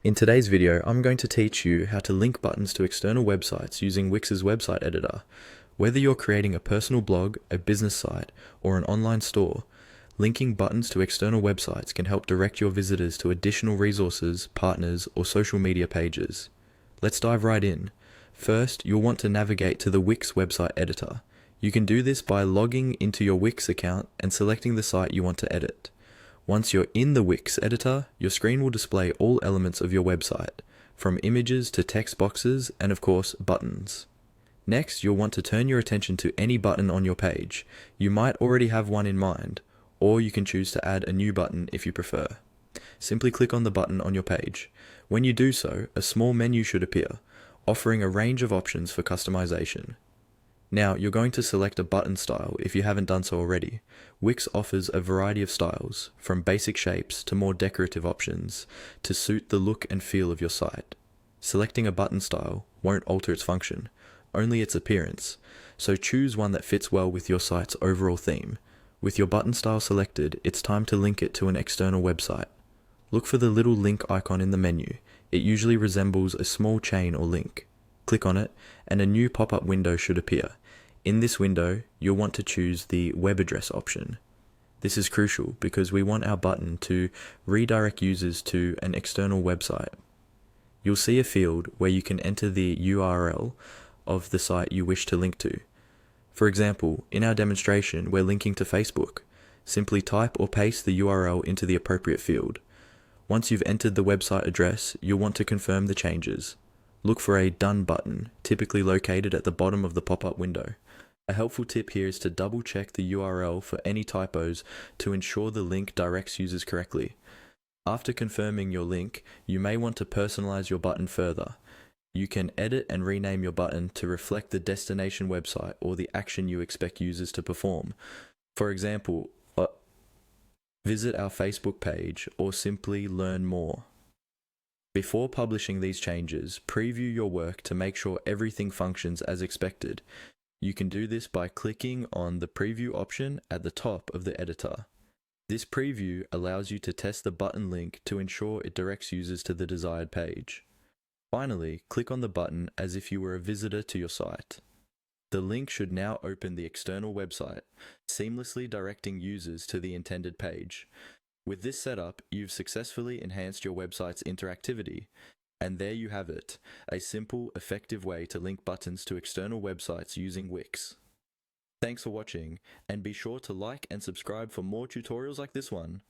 In today's video, I'm going to teach you how to link buttons to external websites using Wix's website editor. Whether you're creating a personal blog, a business site, or an online store, linking buttons to external websites can help direct your visitors to additional resources, partners, or social media pages. Let's dive right in. First, you'll want to navigate to the Wix website editor. You can do this by logging into your Wix account and selecting the site you want to edit. Once you're in the Wix editor, your screen will display all elements of your website, from images to text boxes and of course buttons. Next, you'll want to turn your attention to any button on your page. You might already have one in mind, or you can choose to add a new button if you prefer. Simply click on the button on your page. When you do so, a small menu should appear, offering a range of options for customization. Now, you're going to select a button style if you haven't done so already. Wix offers a variety of styles, from basic shapes to more decorative options, to suit the look and feel of your site. Selecting a button style won't alter its function, only its appearance, so choose one that fits well with your site's overall theme. With your button style selected, it's time to link it to an external website. Look for the little link icon in the menu. It usually resembles a small chain or link. Click on it, and a new pop-up window should appear. In this window, you'll want to choose the web address option. This is crucial because we want our button to redirect users to an external website. You'll see a field where you can enter the URL of the site you wish to link to. For example, in our demonstration, we're linking to Facebook. Simply type or paste the URL into the appropriate field. Once you've entered the website address, you'll want to confirm the changes. Look for a Done button, typically located at the bottom of the pop-up window. A helpful tip here is to double-check the URL for any typos to ensure the link directs users correctly. After confirming your link, you may want to personalize your button further. You can edit and rename your button to reflect the destination website or the action you expect users to perform. For example, visit our Facebook page or simply learn more. Before publishing these changes, preview your work to make sure everything functions as expected. You can do this by clicking on the preview option at the top of the editor. This preview allows you to test the button link to ensure it directs users to the desired page. Finally, click on the button as if you were a visitor to your site. The link should now open the external website, seamlessly directing users to the intended page. With this setup, you've successfully enhanced your website's interactivity. And there you have it, a simple, effective way to link buttons to external websites using Wix. Thanks for watching, and be sure to like and subscribe for more tutorials like this one.